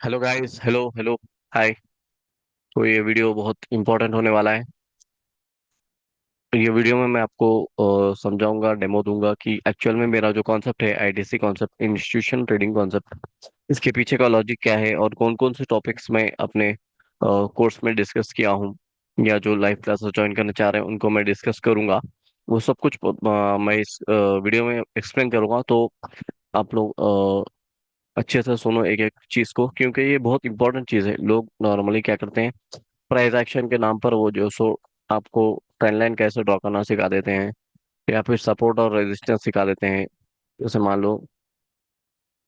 Hello guys, hello hello. Hi. तो ये video बहुत इंपॉर्टेंट होने वाला है। तो ये वीडियो में मैं आपको समझाऊंगा, डेमो दूंगा कि एक्चुअल में मेरा जो कॉन्सेप्ट है, ITC concept, institution trading concept, इसके पीछे का लॉजिक क्या है और कौन कौन से टॉपिक्स मैं अपने कोर्स में डिस्कस किया हूँ, या जो लाइव क्लासेस ज्वाइन करना चाह रहे हैं उनको मैं डिस्कस करूंगा। वो सब कुछ मैं इस वीडियो में एक्सप्लेन करूंगा। तो आप लोग अच्छे से सुनो एक एक चीज को, क्योंकि ये बहुत इंपॉर्टेंट चीज है। लोग नॉर्मली क्या करते हैं, प्राइस एक्शन के नाम पर वो जो सो आपको ट्रेंड लाइन कैसे ड्रॉ करना सिखा देते हैं, या फिर सपोर्ट और रेजिस्टेंस सिखा देते हैं। जैसे मान लो,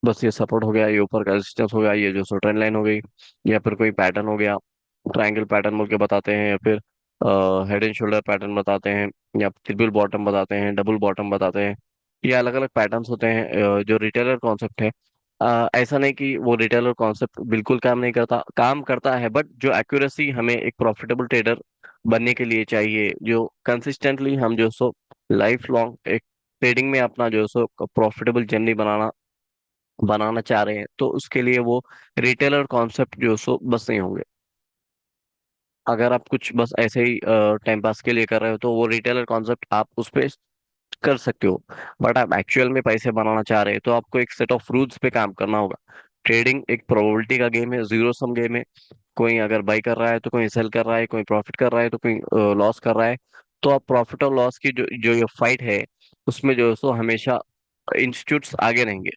बस ये सपोर्ट हो गया, ये ऊपर का रेजिस्टेंस हो गया, ये जो सो ट्रेंड लाइन हो गई, या फिर कोई पैटर्न हो गया, ट्रायंगल पैटर्न बोल के बताते हैं, या फिर हेड एंड शोल्डर पैटर्न बताते हैं, या ट्रिपल बॉटम बताते हैं, डबल बॉटम बताते हैं। ये अलग अलग पैटर्न्स होते हैं। जो रिटेलर कॉन्सेप्ट है, ऐसा नहीं कि वो रिटेलर कॉन्सेप्ट बिल्कुल काम नहीं करता, काम करता है, बट जो एक्यूरेसी हमें एक प्रॉफिटेबल ट्रेडर बनने के लिए चाहिए, जो कंसिस्टेंटली हम जो सो लाइफ लॉन्ग एक ट्रेडिंग में अपना जो सो प्रॉफिटेबल जर्नी बनाना बनाना चाह रहे हैं, तो उसके लिए वो रिटेलर कॉन्सेप्ट जो सो बस नहीं होंगे। अगर आप कुछ बस ऐसे ही टाइम पास के लिए कर रहे हो, तो वो रिटेलर कॉन्सेप्ट आप उस पे कर सकते हो। बट आप एक्चुअल में पैसे बनाना चाह रहे हैं, तो आपको एक सेट ऑफ रूल्स पे काम करना होगा। ट्रेडिंग एक प्रोबेबिलिटी का गेम है, जीरो सम गेम है। कोई अगर बाई कर रहा है तो कोई सेल कर रहा है, कोई प्रॉफिट कर रहा है तो कोई लॉस कर रहा है। तो आप प्रॉफिट और लॉस की जो जो ये फाइट है, उसमें जो है सो हमेशा इंस्टीट्यूट्स आगे रहेंगे।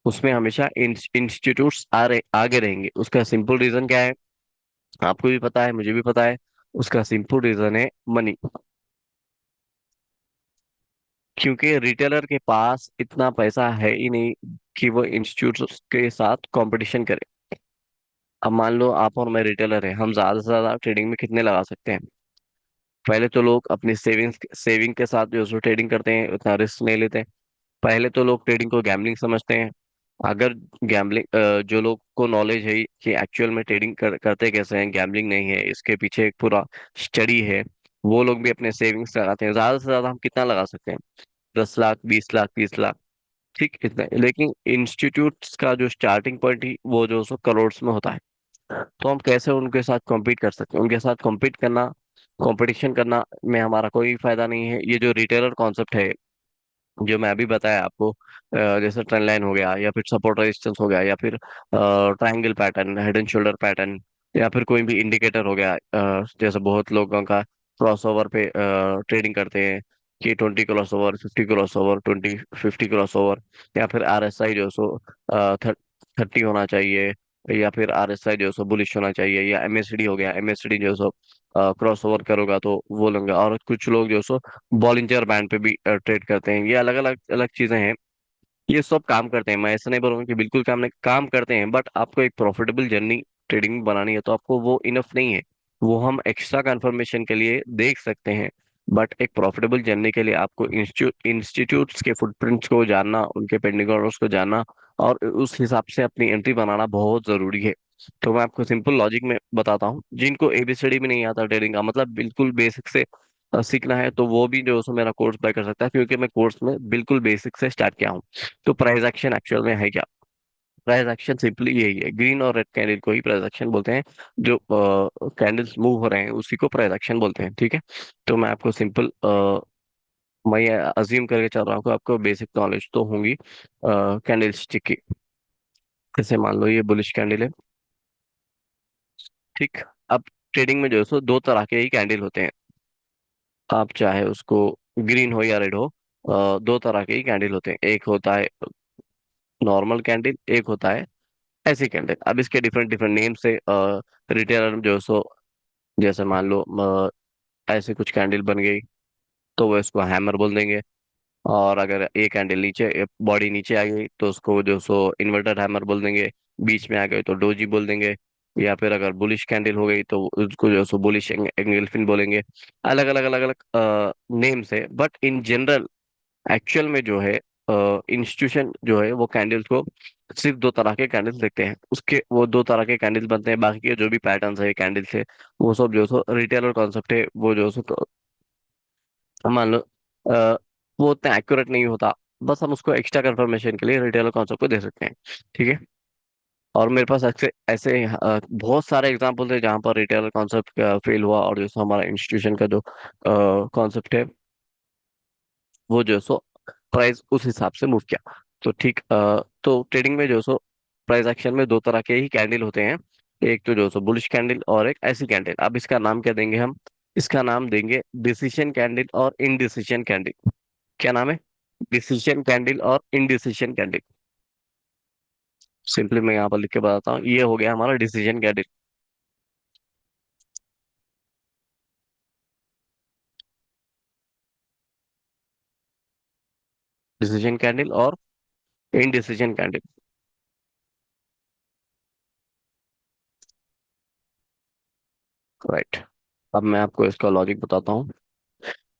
उसमें हमेशा इंस्टीट्यूट्स आगे रहेंगे। उसका सिंपल रीजन क्या है, आपको भी पता है, मुझे भी पता है। उसका सिंपल रीजन है मनी। क्योंकि रिटेलर के पास इतना पैसा है ही नहीं कि वो इंस्टीट्यूट के साथ कंपटीशन करे। अब मान लो आप और मैं रिटेलर हैं, हम ज्यादा से ज्यादा ट्रेडिंग में कितने लगा सकते हैं? पहले तो लोग अपनी सेविंग्स सेविंग के साथ जो ट्रेडिंग करते हैं उतना रिस्क नहीं लेते हैं। पहले तो लोग ट्रेडिंग को गैम्बलिंग समझते हैं। अगर गैम्बलिंग, जो लोग को नॉलेज है कि एक्चुअल में ट्रेडिंग करते कैसे हैं, गैम्बलिंग नहीं है, इसके पीछे एक पूरा स्टडी है, वो लोग भी अपने सेविंग्स लगाते हैं। ज्यादा से ज्यादा हम कितना लगा सकते हैं? 10 लाख, 20 लाख, 30 लाख, ठीक इतना ही। लेकिन इंस्टीट्यूट्स का जो स्टार्टिंग पॉइंट ही वो जो सौ करोड़ में होता है। तो हम कैसे उनके साथ कॉम्पीट कर सकते हैं? उनके साथ कॉम्पीट करना, कंपटीशन करना में हमारा कोई फायदा नहीं है। ये जो रिटेलर कॉन्सेप्ट है, जो मैं अभी बताया आपको, जैसे ट्रेंड लाइन हो गया, या फिर सपोर्ट रेजिस्टेंस हो गया, या फिर triangle pattern, head and shoulder pattern, या फिर कोई भी इंडिकेटर हो गया, जैसे बहुत लोगों का क्रॉसओवर पे ट्रेडिंग करते हैं कि 20 क्रॉसओवर, 50 क्रॉसओवर, 20, 50 क्रॉसओवर, या फिर आरएसआई जो सो 30 होना चाहिए, या फिर आरएसआई जो सो बुलिश होना चाहिए, या एमएसडी हो गया, एमएसडी जो सो क्रॉस ओवर करोगा तो वो लेंगे। और कुछ लोग जो सो बॉलिंजर बैंड पे भी ट्रेड करते हैं। ये अलग अलग अलग चीजें हैं। ये सब काम करते हैं, मैं ऐसा नहीं बोलूंगा कि बिल्कुल काम नहीं, काम करते हैं, बट आपको एक प्रॉफिटेबल जर्नी ट्रेडिंग बनानी है तो आपको वो इनफ नहीं है। वो हम एक्स्ट्रा कंफर्मेशन के लिए देख सकते हैं, बट एक प्रॉफिटेबल जर्नी के लिए आपको इंस्टीट्यूट्स के फुटप्रिंट्स को जानना, उनके पेंडिंग ऑर्डर्स को जानना, और उस हिसाब से अपनी एंट्री बनाना बहुत जरूरी है। तो मैं आपको सिंपल लॉजिक में बताता हूँ। जिनको एबीसीडी भी नहीं आता ट्रेडिंग का, मतलब बिल्कुल बेसिक से सीखना है, तो वो भी जो है सो मेरा कोर्स बाय कर सकता है, क्योंकि मैं कोर्स में बिल्कुल बेसिक से स्टार्ट किया हूँ। तो प्राइस एक्शन एक्चुअल में है क्या? प्राइस एक्शन सिंपली यही है, ग्रीन और रेड कैंडल को ही प्राइस एक्शन बोलते हैं। जो कैंडल्स मूव हो रहे हैं उसी को प्राइस एक्शन बोलते हैं, ठीक है। तो मैं आपको सिंपल, मैं ये अज्यूम करके चल रहा हूँ कि आपको बेसिक नॉलेज तो होंगी कैंडल स्टिक की। जैसे मान लो ये बुलिश कैंडल है, ठीक। अब ट्रेडिंग में जो है सो दो तरह के ही कैंडल होते हैं। आप चाहे उसको ग्रीन हो या रेड हो, दो तरह के ही कैंडल होते हैं। एक होता है नॉर्मल कैंडल, एक होता है ऐसी कैंडल। अब इसके डिफरेंट डिफरेंट नेम से रिटेलर जो है सो, जैसे मान लो ऐसे कुछ कैंडल बन गई तो वो इसको हैमर बोल देंगे। और अगर एक कैंडल नीचे, बॉडी नीचे आ गई, तो उसको जो सो इन्वर्टर हैमर बोल देंगे। बीच में आ गए तो डोजी बोल देंगे। या फिर अगर बुलिश कैंडल हो गई तो उसको जो सो बुलिश एंगल्फिन बोलेंगे। अलग अलग अलग अलग नेम से, बट इन जनरल एक्चुअल में जो है इंस्टीट्यूशन जो है वो कैंडल्स को सिर्फ दो तरह के कैंडल्स देखते हैं, उसके वो दो तरह के कैंडल्स बनते हैं। बाकी के जो भी पैटर्न्स है कैंडल्स है, वो सब जो सो रिटेलर कॉन्सेप्ट है, वो जो सो मान लो वो उतना एक्यूरेट नहीं होता। बस हम उसको एक्स्ट्रा कंफर्मेशन के लिए रिटेलर कॉन्सेप्ट को दे सकते हैं, ठीक है। और मेरे पास ऐसे ऐसे बहुत सारे एग्जांपल थे जहां पर रिटेलर कॉन्सेप्ट फेल हुआ, और जो सो हमारा इंस्टीट्यूशन का जो कॉन्सेप्ट है वो जो सो प्राइस उस हिसाब से मूव किया। तो ठीक, तो ट्रेडिंग में जो सो प्राइस एक्शन में दो तरह के ही कैंडल होते हैं। एक तो जो सो बुलिश कैंडल और एक ऐसी कैंडल। अब इसका नाम क्या देंगे हम? इसका नाम देंगे डिसीजन कैंडल और इनडिसीजन कैंडल। क्या नाम है? डिसीजन कैंडल और इनडिसीजन कैंडल। सिंपली मैं यहाँ पर लिख के बताता हूँ, ये हो गया हमारा डिसीजन कैंडल। डिसीजन कैंडल और इनडिसीजन कैंडल। राइट। अब मैं आपको इसका लॉजिक बताता हूँ।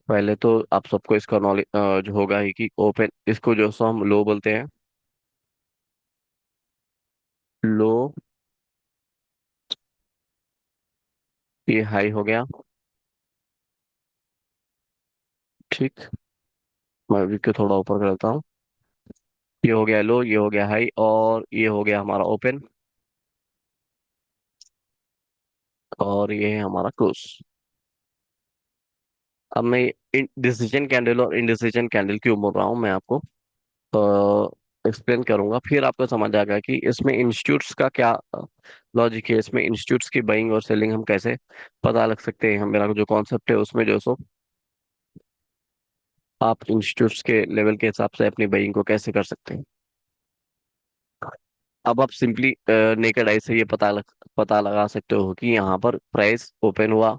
पहले तो आप सबको इसका नॉलेज जो होगा ही कि ओपन, इसको जो सो हम लो बोलते हैं। लो, ये हाई हो गया। ठीक, मैं अभी के थोड़ा ऊपर करता हूँ। ये हो गया लो, ये हो गया हाई, और ये हो गया हमारा ओपन, और ये है हमारा क्लोज। अब मैं डिसीजन कैंडल और इनडिसीजन कैंडल क्यों बोल रहा हूँ मैं आपको एक्सप्लेन करूंगा, फिर आपको समझ आएगा कि इसमें इंस्टीट्यूट्स का क्या लॉजिक है। इसमें इंस्टीट्यूट्स की बाइंग और सेलिंग हम कैसे पता लग सकते हैं। हम, मेरा जो कॉन्सेप्ट है उसमें जो सो आप इंस्टीट्यूट्स के लेवल के हिसाब से अपनी बाइंग को कैसे कर सकते हैं। अब आप सिंपली नेकेड आई से ये पता लगा सकते हो कि यहाँ पर प्राइस ओपन हुआ।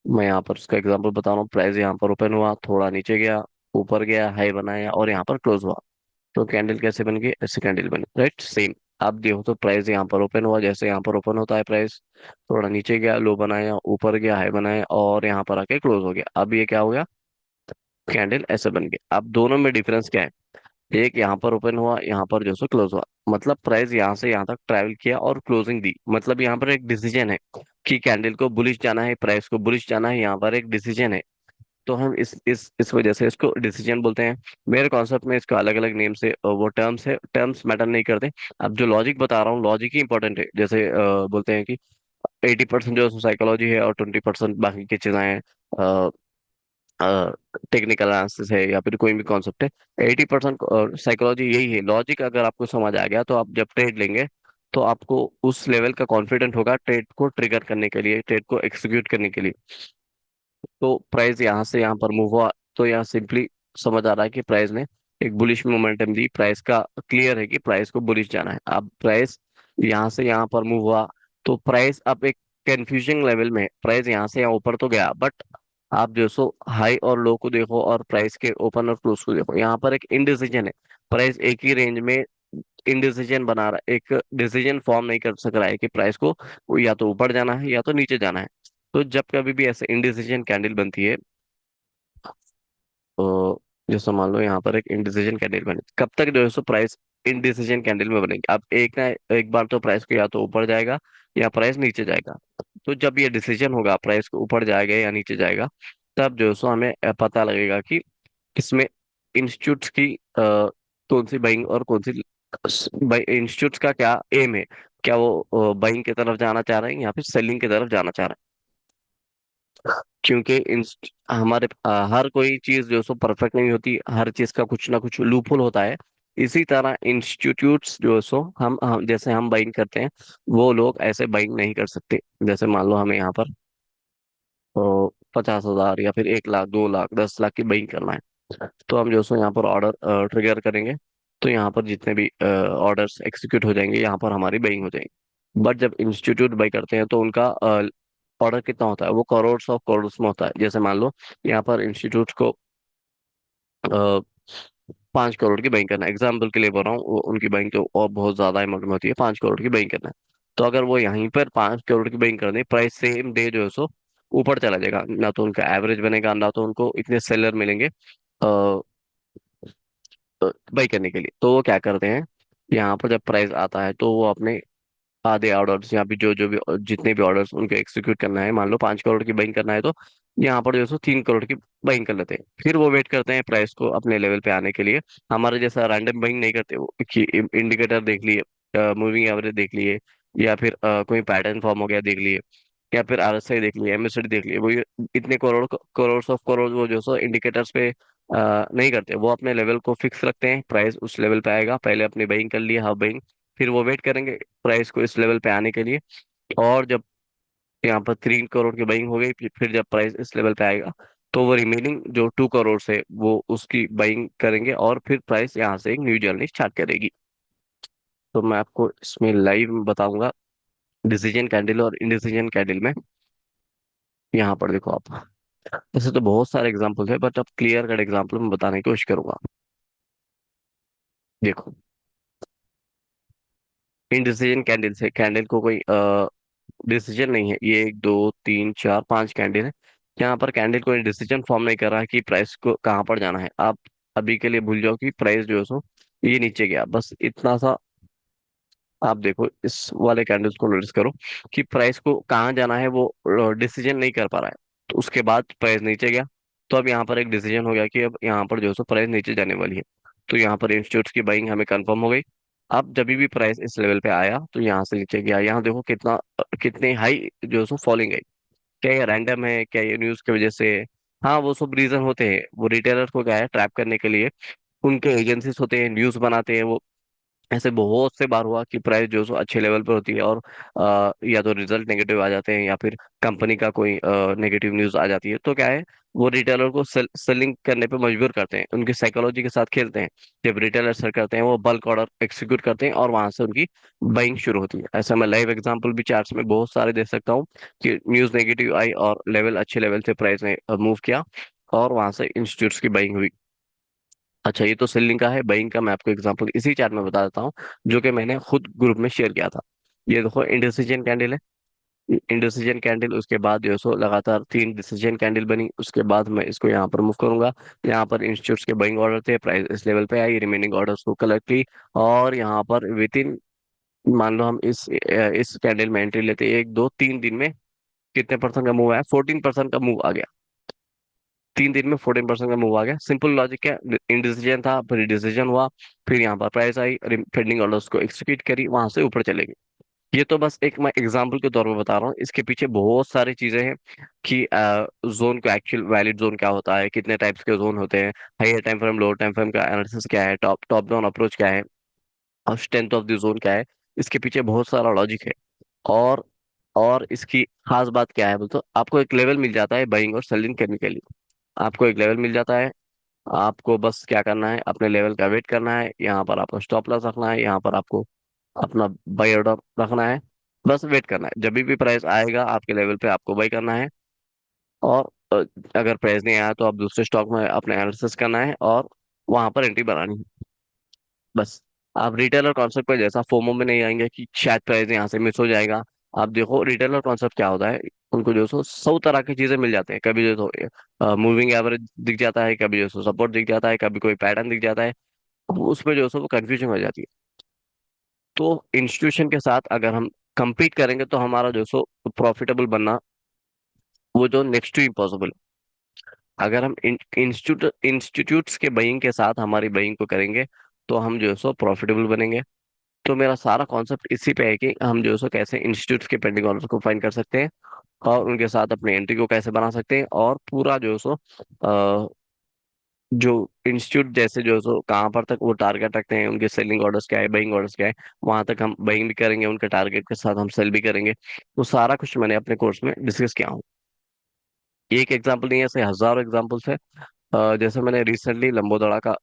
मैं यहाँ पर उसका एग्जांपल बता रहा हूँ। प्राइस यहाँ पर ओपन हुआ, थोड़ा नीचे गया, ऊपर गया, हाई बनाया, और यहाँ पर क्लोज हुआ। तो कैंडल कैसे बन गई? ऐसे कैंडल बनी, राइट, सेम। आप देखो तो प्राइस यहाँ पर ओपन हुआ, जैसे यहाँ पर ओपन होता है प्राइस, थोड़ा नीचे गया, लो बनाया, ऊपर गया, हाई बनाया, और यहाँ पर आके क्लोज हो गया। अब ये क्या हो गया? कैंडल ऐसे बन गया। अब दोनों में डिफरेंस क्या है? एक यहाँ पर ओपन हुआ, यहाँ पर जो सो क्लोज हुआ। मतलब प्राइस यहाँ से यहाँ तक ट्रैवल किया और क्लोजिंग दी। मतलब यहाँ पर एक डिसीजन है कि कैंडल को बुलिश जाना है, प्राइस को बुलिश जाना है, यहाँ पर एक डिसीजन है। तो हम इस वजह से इसको डिसीजन बोलते हैं। मेरे कॉन्सेप्ट में इसका अलग अलग नेम से वो टर्म्स है, टर्म्स मैटर नहीं करते। अब जो लॉजिक बता रहा हूँ, लॉजिक ही इंपॉर्टेंट है। जैसे बोलते हैं कि 80% जो साइकोलॉजी है और 20% बाकी की चीजें हैं, टेक्निकल एनालिसिस है या फिर कोई भी कॉन्सेप्ट है। 80% साइकोलॉजी यही है। लॉजिक अगर आपको समझ आ गया तो आप जब ट्रेड लेंगे तो आपको उस लेवल का कॉन्फिडेंट होगा ट्रेड को ट्रिगर करने के लिए, ट्रेड को एक्सिक्यूट करने के लिए। तो प्राइस यहाँ से यहाँ पर मूव हुआ, तो यहाँ सिंपली समझ आ रहा है कि प्राइस ने एक बुलिश मोमेंटम दी। प्राइस का क्लियर है कि प्राइस को बुलिश जाना है। अब प्राइस यहाँ से यहाँ पर मूव हुआ, तो प्राइस अब एक कंफ्यूजिंग लेवल में है। प्राइस यहाँ से यहाँ ऊपर तो गया, बट आप जो सो हाई और लो को देखो और प्राइस के ओपन और क्लोज को देखो, यहाँ पर एक इनडिसीजन है। प्राइस एक ही रेंज में इनडिसीजन बना रहा है, एक डिसीजन फॉर्म नहीं कर सक रहा है कि प्राइस को वो या तो ऊपर जाना है या तो नीचे जाना है। तो जब कभी भी ऐसे इनडिसीजन कैंडल बनती है, तो जैसे मान लो यहाँ पर एक इनडिसीजन कैंडल बने, कब तक जो है सो प्राइस इनडिसीजन कैंडल में बनेगी। अब एक ना एक बार तो प्राइस को या तो ऊपर जाएगा या प्राइस नीचे जाएगा। तो जब ये डिसीजन होगा प्राइस को ऊपर जाएगा या नीचे जाएगा, तब जो है सो हमें पता लगेगा कि इसमें इंस्टीट्यूट्स की कौन सी बाइंग और कौन सी इंस्टीट्यूट्स का क्या एम है। क्या वो बाइंग की तरफ जाना चाह रहे हैं या फिर सेलिंग की तरफ जाना चाह रहे हैं। क्योंकि हमारे हर कोई चीज जो सो परफेक्ट नहीं होती, हर चीज का कुछ ना कुछ लूपहोल होता है। इसी तरह इंस्टीट्यूट्स जो सो हम जैसे हम बाइंग करते हैं, वो लोग ऐसे बाइंग नहीं कर सकते। जैसे मान लो हमें यहाँ पर 50,000 या फिर 1 लाख, 2 लाख, 10 लाख की बाइंग करना है, तो हम जो सो यहाँ पर ऑर्डर ट्रिगर करेंगे। तो यहाँ पर जितने भी ऑर्डर्स एग्जीक्यूट हो जाएंगे, यहाँ पर हमारी बाइंग हो जाएगी। बट जब इंस्टीट्यूट बाई करते हैं तो उनका ऑर्डर कितना होता है? वो करोड़ ऑफ करोड़ में होता है। जैसे मान लो यहाँ पर इंस्टीट्यूट को 5 करोड़ की बाइंग करना है, एग्जाम्पल के लिए बोल रहा हूँ। उनकी बाइंग तो और बहुत ज्यादा अमाउंट में होती है, 5 करोड़ की बाइंग करना है। तो अगर वो यहीं पर 5 करोड़ की बाइंग कर दे, प्राइस सेम डे जो है सो ऊपर चला जाएगा। ना तो उनका एवरेज बनेगा, ना तो उनको इतने सेलर मिलेंगे बाई करने के लिए। तो वो क्या करते हैं, यहाँ पर जब प्राइस आता है तो वो अपने आधे ऑर्डर्स, यहाँ पे जो जो भी जितने भी ऑर्डर्स उनको एग्जीक्यूट करना है, मान लो 5 करोड़ की बाइंग करना है, तो यहाँ पर जो है सो 3 करोड़ की बाइंग कर लेते हैं। फिर वो वेट करते हैं प्राइस को अपने लेवल पे आने के लिए। हमारे जैसा रैंडम बाइंग नहीं करते वो कि इंडिकेटर देख लिए मूविंग एवरेज देख लिए, या फिर कोई पैटर्न फॉर्म हो गया देख लिए, या फिर आरएसआई देख लिए, एमएसडी देख लिए, वो इतने करोड़ ऑफ करोड़ वो जो सो इंडिकेटर्स पे नहीं करते। वो अपने लेवल को फिक्स रखते हैं, प्राइस उस लेवल पे आएगा, पहले अपनी बाइंग कर लिए हाफ बाइंग, फिर वो वेट करेंगे प्राइस को इस लेवल पे आने के लिए। और जब यहाँ पर 3 करोड़ की बाइंग हो गई, फिर जब प्राइस इस लेवल पे आएगा, तो वो रिमेनिंग जो 2 करोड़ से वो उसकी बाइंग करेंगे, और फिर प्राइस यहाँ से एक न्यू जर्नी स्टार्ट करेगी। तो मैं आपको इसमें लाइव में बताऊंगा डिसीजन कैंडल और इंडिसीजन कैंडल में। यहाँ पर देखो आप, वैसे तो बहुत सारे एग्जाम्पल है, बट अब क्लियर कट एग्जाम्पल मैं बताने की कोशिश करूंगा। देखो, इंडिसीजन कैंडल से कैंडल को कोई डिसीजन नहीं है, ये 1 2 3 4 5 कैंडल है। यहाँ पर कैंडल कोई डिसीजन फॉर्म नहीं कर रहा है कि प्राइस को कहाँ पर जाना है। आप अभी के लिए भूल जाओ कि प्राइस जो है सो ये नीचे गया, बस इतना सा। आप देखो इस वाले कैंडल्स को नोटिस करो कि प्राइस को कहाँ जाना है वो डिसीजन नहीं कर पा रहा है, तो उसके बाद प्राइस नीचे गया। तो अब यहाँ पर एक डिसीजन हो गया कि अब यहाँ पर जो है सो प्राइस नीचे जाने वाली है। तो यहाँ पर इंस्टीट्यूट्स की बाइंग हमें कंफर्म हो गई। अब जब भी प्राइस इस लेवल पे आया तो यहाँ से नीचे गया, यहाँ देखो कितना कितने हाई जो है सो फॉलिंग है। क्या ये रैंडम है, क्या ये न्यूज की वजह से? हाँ, वो सब रीजन होते हैं, वो रिटेलर्स को क्या है ट्रैप करने के लिए उनके एजेंसीज होते हैं, न्यूज बनाते हैं वो। ऐसे बहुत से बार हुआ कि प्राइस जो है सो अच्छे लेवल पर होती है, और या तो रिजल्ट नेगेटिव आ जाते हैं, या फिर कंपनी का कोई नेगेटिव न्यूज आ जाती है, तो क्या है वो रिटेलर को सेलिंग करने पे मजबूर करते हैं, उनकी साइकोलॉजी के साथ खेलते हैं। जब रिटेलर सर करते हैं वो बल्क ऑर्डर एक्सिक्यूट करते हैं, और वहां से उनकी बाइंग शुरू होती है। ऐसा मैं लाइव एग्जांपल भी चार्ट्स में बहुत सारे दे सकता हूँ कि न्यूज नेगेटिव आई और लेवल अच्छे लेवल से प्राइस ने मूव किया, और वहां से इंस्टीट्यूट्स की बाइंग हुई। अच्छा, ये तो सेलिंग का है। बाइंग का मैं आपको एग्जांपल इसी चार्ट में बता देता हूँ, जो कि मैंने खुद ग्रुप में शेयर किया था। ये देखो इंडिसीजन कैंडल है, इंडिसीजन कैंडल, उसके बाद जो है सो लगातार 3 डिसीजन कैंडल बनी, उसके बाद मैं इसको यहाँ पर मूव करूंगा। यहाँ पर इंस्टीट्यूट्स के बाइंग ऑर्डर थे, प्राइस इस लेवल पे आई, रिमेनिंग ऑर्डर्स को कलेक्ट की, और यहाँ पर विद इन, मान लो हम इस कैंडल में एंट्री लेते 1 2 3 दिन में कितने परसेंट का मूव आया? 14% का मूव आ गया। 3 दिन में 14% का मूव आ गया। सिंपल लॉजिक है, इंडिसीजन था, फिर डिसीजन हुआ, फिर यहाँ पर प्राइस आई, पेंडिंग ऑर्डर्स को एक्सिक्यूट करी, वहां से ऊपर चले गए। ये तो बस एक मैं एग्जांपल के तौर पर बता रहा हूँ, इसके पीछे बहुत सारी चीजें हैं कि जोन का एक्चुअल वैलिड जोन क्या होता है, कितने टाइप्स के जोन होते हैं, higher time frame lower time frame का एनालिसिस क्या है, टॉप टॉप डाउन अप्रोच क्या है, और स्ट्रेंथ ऑफ द जोन क्या है। इसके पीछे बहुत सारा लॉजिक है। और और इसकी खास बात क्या है बोलते तो आपको एक लेवल मिल जाता है बाइंग और सेलिंग करने के लिए। आपको एक लेवल मिल जाता है, आपको बस क्या करना है, अपने लेवल का वेट करना है, यहाँ पर आपको स्टॉप लॉस रखना है, यहाँ पर आपको अपना बाई ऑर्डर रखना है, बस वेट करना है। जब भी प्राइस आएगा आपके लेवल पे आपको बाई करना है, और अगर प्राइस नहीं आया तो आप दूसरे स्टॉक में अपने एनालिसिस करना है, और वहां पर एंट्री बनानी है, बस। आप रिटेलर कॉन्सेप्ट पे जैसा फोमो में नहीं आएंगे कि शायद प्राइस यहाँ से मिस हो जाएगा। आप देखो रिटेलर कॉन्सेप्ट क्या होता है, उनको जो सो 100 तरह की चीजें मिल जाते हैं, कभी जो तो मूविंग एवरेज दिख जाता है, कभी जो सो सपोर्ट दिख जाता है, कभी कोई पैटर्न दिख जाता है, उसमें जो सो वो कंफ्यूजन हो जाती है। तो इंस्टीट्यूशन के साथ अगर हम compete करेंगे तो हमारा जो सो प्रॉफिटेबल बनना वो जो नेक्स्ट टू इम्पॉसिबल। अगर हम इंस्टीट्यूट्स के बाइंग के साथ हमारी बाइंग को करेंगे तो हम जो है सो प्रॉफिटेबल बनेंगे। तो मेरा सारा कॉन्सेप्ट इसी पे है कि हम जो है सो कैसे इंस्टीट्यूट्स के पेंडिंग ऑर्डर को फाइंड कर सकते हैं, और उनके साथ अपनी एंट्री को कैसे बना सकते हैं, और पूरा जो है सो जो इंस्टीट्यूट जैसे जो है सो कहाँ पर तक वो टारगेट रखते हैं, उनके सेलिंग ऑर्डर्स क्या है, बाइंग ऑर्डर्स क्या है, वहां तक हम बाइंग भी करेंगे, उनके टारगेट के साथ हम सेल भी करेंगे। वो सारा कुछ मैंने अपने कोर्स में डिस्कस किया हूँ। एक एग्जाम्पल नहीं है, ऐसे हजारों एग्जाम्पल्स है। जैसे मैंने रिसेंटली लंबोदड़ा का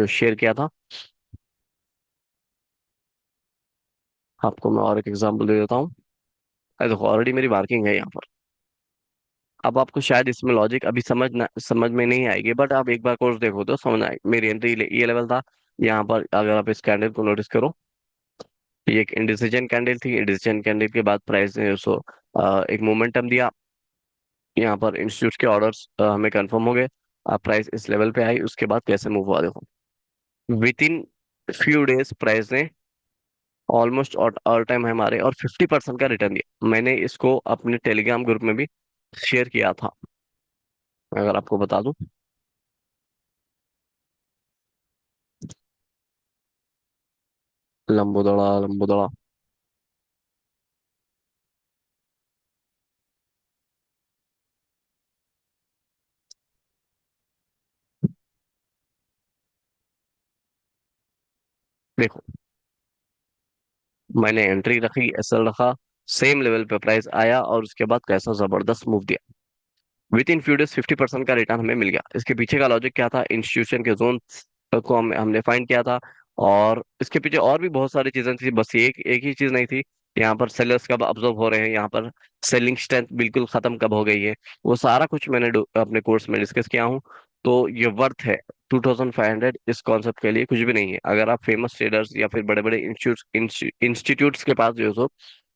शेयर किया था, आपको मैं और एक एग्जाम्पल दे देता हूँ। देखो ऑलरेडी मेरी मार्किंग है यहाँ पर। अब आपको शायद इसमें लॉजिक अभी समझ में नहीं आएगी, बट आप एक बार कोर्स देखो तो समझ आए। मेरी एंट्री ये लेवल था। यहाँ पर अगर आप इस कैंडल को नोटिस करो, ये एक इंडिसीजन कैंडल थी, इंडिसीजन कैंडल के बाद प्राइस ने उसको एक मोमेंटम दिया। यहाँ पर इंस्टीट्यूट के ऑर्डर्स हमें कंफर्म हो गए। अब प्राइस इस लेवल पे आई, उसके बाद कैसे मूव हुआ देखो। With in few days price ने ऑलमोस्ट ऑल टाइम हमारे और 50% का रिटर्न दिया। मैंने इसको अपने टेलीग्राम ग्रुप में भी शेयर किया था, अगर आपको बता दूं। लंबोदड़ा लंबोदड़ा। देखो, मैंने एंट्री रखी, एसएल रखा, सेम लेवल पे प्राइस आया और उसके बाद कैसा जबरदस्त मूव दिया। विद इन फ्यू डेज 50% का रिटर्न हमें मिल गया। इसके पीछे का लॉजिक क्या था, इंस्टीट्यूशन के जोन को हमने फाइंड किया था। और इसके पीछे और भी बहुत सारी चीजें थी, बस ये एक एक ही चीज नहीं थी। यहाँ पर सेलर्स कब ऑब्जर्व हो रहे हैं, यहाँ पर सेलिंग स्ट्रेंथ बिल्कुल खत्म कब हो गई है, वो सारा कुछ मैंने अपने कोर्स में डिस्कस किया हूँ। तो ये वर्थ है 2500। इस कॉन्सेप्ट के लिए कुछ भी नहीं है। अगर आप फेमस ट्रेडर्स या फिर बड़े बड़े इंस्टीट्यूट्स के पास जो सो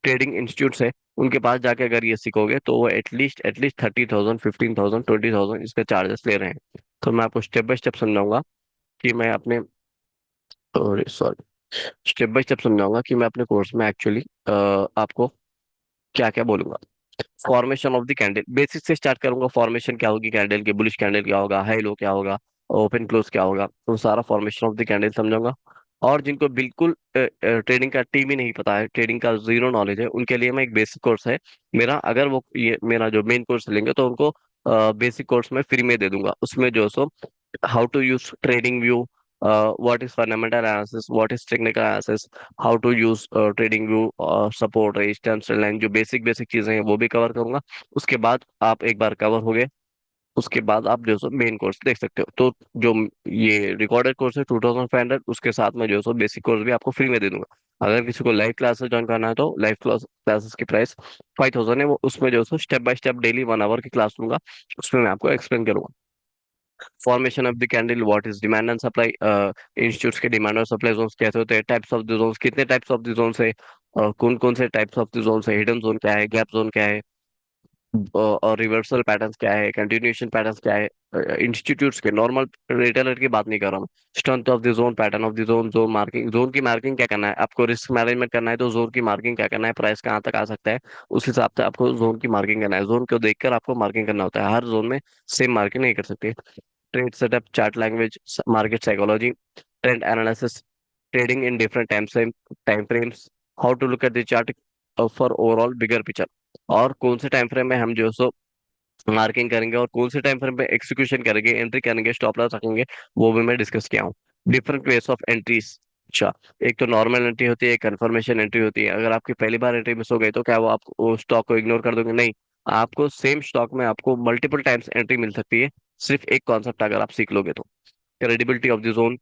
ट्रेडिंग इंस्टीट्यूट्स है, उनके पास जाके अगर ये सीखोगे तो वो एटलीस्ट 30,000, 15,000, 20,000 इसके चार्जेस ले रहे हैं। तो मैं आपको स्टेप बाय स्टेप समझाऊंगा कि मैं अपने सॉरी स्टेप बाय स्टेप समझाऊंगा कि मैं अपने कोर्स में एक्चुअली आपको क्या क्या बोलूंगा। Formation of the candle basic से स्टार्ट करूंगा। फॉर्मेशन क्या होगी कैंडल की, बुलिश कैंडल क्या होगा, हाई लो क्या होगा, ओपन क्लोज क्या होगा, तो सारा फॉर्मेशन ऑफ द कैंडल समझाऊंगा। और जिनको बिल्कुल ट्रेडिंग का टीम ही नहीं पता है, ट्रेडिंग का जीरो नॉलेज है, उनके लिए मैं एक बेसिक कोर्स है मेरा, अगर वो ये मेरा जो मेन कोर्स लेंगे तो उनको बेसिक कोर्स में फ्री में दे दूंगा। उसमें जो सो how to use trading view, what is fundamental analysis, what is technical analysis, how to use trading view, support, resistance, trend line, जो बेसिक बेसिक चीजें हैं वो भी कवर करूंगा। उसके बाद आप एक बार कवर हो गए, उसके बाद आप जो सो मेन कोर्स देख सकते हो। तो जो ये रिकॉर्डेड कोर्स है 2500, उसके साथ में जो सो बेसिक कोर्स भी आपको फ्री में दे दूंगा। अगर किसी को लाइव क्लासेस ज्वाइन करना है तो लाइव क्लासेस की प्राइस 5000 है। वो उसमें जो सो step by step daily 1 hour की क्लास लूंगा, उसमें मैं आपको एक्सप्लेन करूंगा। Formation of the candle, what is demand and supply, institutes के डिमांड और सप्लाई जोन्स कैसे होते हैं, टाइप्स ऑफ द जोन्स, कितने टाइप्स ऑफ द जोन्स है, कौन कौन से टाइप्स ऑफ द जोन्स है, हिडन जोन क्या है, गैप जोन क्या है, और रिवर्सल पैटर्न्स क्या है, कंटिन्यूएशन पैटर्न्स क्या है। इंस्टीट्यूट्स के, नॉर्मल रिटेलर की बात नहीं कर रहा हूँ। Strength of the zone, pattern of the zone, zone marking, zone की मार्किंग क्या करना है आपको, रिस्क मैनेजमेंट करना है तो जोन की मार्किंग क्या करना है, प्राइस कहाँ तक आ सकता है, उस हिसाब से आपको जोन की मार्किंग करना है। जोन को देखकर आपको मार्किंग करना होता है, हर जोन में सेम मार्किंग नहीं कर सकते। Trade setup, chart language, market psychology, trend analysis, trading in different time frames, how to look at the chart for overall bigger picture, और कौन से टाइम फ्रेम में हम जो सो मार्किंग करेंगे और कौन से टाइम फ्रेम पे एक्सिक्यूशन करेंगे, एंट्री करेंगे, स्टॉप लॉस रखेंगे, वो भी मैं डिस्कस किया हूँ। डिफरेंट वेज ऑफ एंट्रीज, अच्छा, एक तो नॉर्मल एंट्री होती है, एक कंफर्मेशन एंट्री होती है। अगर आपकी पहली बार एंट्री मिस हो गई तो क्या वो आप स्टॉक को इग्नोर कर दोगे? नहीं, आपको सेम स्टॉक में आपको मल्टीपल टाइम्स एंट्री मिल सकती है, सिर्फ एक कॉन्सेप्ट अगर आप सीख लोगे तो। Credibility of the zone,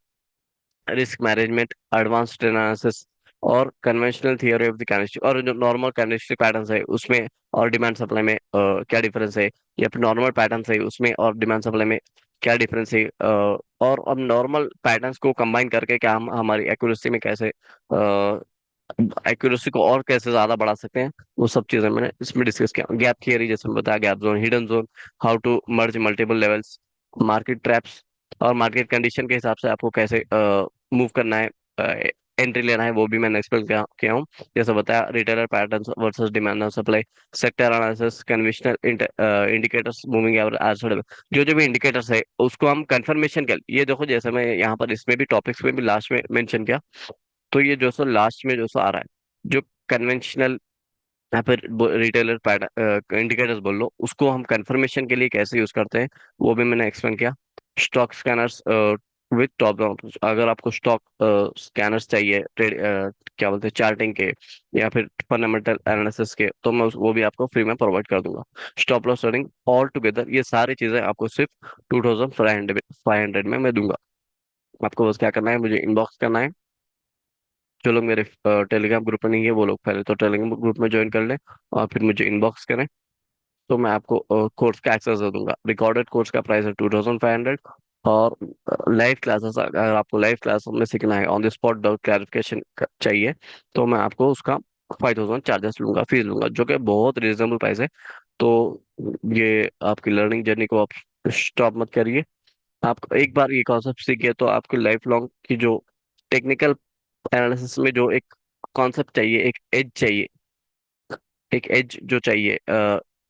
risk management, advanced analysis, और conventional theory of the candlestick, और जो नॉर्मल कैंडलस्टिक पैटर्न्स है उसमें और डिमांड सप्लाई में क्या डिफरेंस है, या फिर नॉर्मल पैटर्न्स है उसमें और डिमांड सप्लाई में क्या डिफरेंस है, और अब नॉर्मल पैटर्न्स को कंबाइन करके क्या हम हमारी एक्यूरेसी में कैसे एक्यूरेसी को और कैसे ज्यादा बढ़ा सकते हैं, वो सब चीजें मैंने इसमें डिस्कस किया। गैप थियरी जैसे मैं बताया, gap zone, hidden zone, how to merge multiple levels, market traps, और मार्केट कंडीशन के हिसाब से आपको कैसे मूव करना है, एंट्री लेना है, वो भी मैंने एक्सप्लेन किया हूँ। जैसे बताया, रिटेलर पैटर्न्स वर्सेस डिमांड और supply, sector analysis, conventional indicators, moving average, जो जो भी इंडिकेटर्स है उसको हम कंफर्मेशन कर, ये देखो जैसे मैं यहाँ पर इसमें भी टॉपिक्स में भी लास्ट में मेंशन किया, तो ये जो सो लास्ट में जो सो आ रहा है, जो कन्वेंशनल या फिर रिटेलर पैटर्न इंडिकेटर्स बोल लो, उसको हम कंफर्मेशन के लिए कैसे यूज करते हैं, वो भी मैंने एक्सप्लेन किया। Stock scanners with top down, अगर आपको स्टॉक स्कैनर्स चाहिए ट्रेड क्या बोलते हैं चार्टिंग के या फिर फंडामेंटल एनालिसिस के, तो मैं वो भी आपको फ्री में प्रोवाइड कर दूंगा। Stop loss running, all together ये सारी चीजें आपको सिर्फ 2500 में मैं दूंगा। आपको बस क्या करना है, मुझे इनबॉक्स करना है। जो लोग मेरे टेलीग्राम ग्रुप में नहीं है वो लोग पहले तो टेलीग्राम ग्रुप में ज्वाइन कर लें, और फिर मुझे इनबॉक्स करें, तो मैं आपको कोर्स का एक्सेस दे दूंगा। रिकॉर्डेड कोर्स का प्राइस है 2500, और लाइव क्लासेस, अगर आपको लाइव क्लास में सीखना है, on the spot doubt clarification चाहिए, तो मैं आपको उसका 5000 चार्जेस लूंगा, फीस लूंगा, जो कि बहुत रिजनेबल प्राइस है। तो ये आपकी लर्निंग जर्नी को आप स्टॉप मत करिए। आप एक बार ये कॉन्सेप्ट सीखिए तो आपकी लाइफ लॉन्ग की जो टेक्निकल एनालिसिस में जो एक कॉन्सेप्ट चाहिए, एक एज चाहिए, एक एज जो चाहिए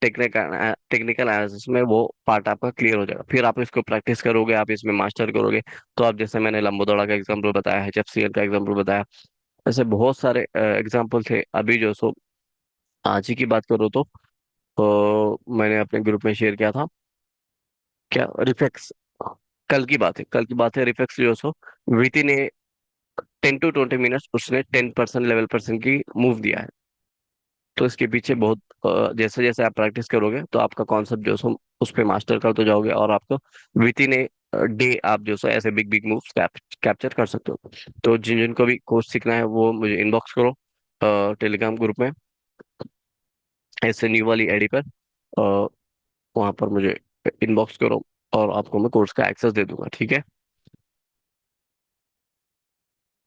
टेक्निकल टेक्निकल एनालिसिस में, वो पार्ट आपका क्लियर हो जाएगा। फिर आप इसको प्रैक्टिस करोगे, आप इसमें मास्टर करोगे, तो आप जैसे मैंने लंबोदड़ा का एग्जांपल बताया, एचएफसीएल का एग्जांपल बताया, ऐसे बहुत सारे एग्जाम्पल थे। अभी जो सो आज ही की बात करो तो मैंने अपने ग्रुप में शेयर किया था क्या, रिफेक्स। कल की बात है, कल की बात है। रिफेक्स जो so with in A 10 to 20 minutes उसने 10% 11% की मूव दिया है। तो इसके पीछे बहुत जैसे जैसे आप प्रैक्टिस करोगे तो आपका कॉन्सेप्ट जो सो उस पे मास्टर करते जाओगे, और आपको विद इन ए डे आप जो सो ऐसे बिग बिग मूव्स कैप्चर कर सकते हो। तो जिन जिन को भी कोर्स सीखना है वो मुझे इनबॉक्स करो टेलीग्राम ग्रुप में, ऐसे न्यू वाली आईडी पर। वहां पर मुझे इनबॉक्स करो और आपको मैं कोर्स का एक्सेस दे दूंगा, ठीक है।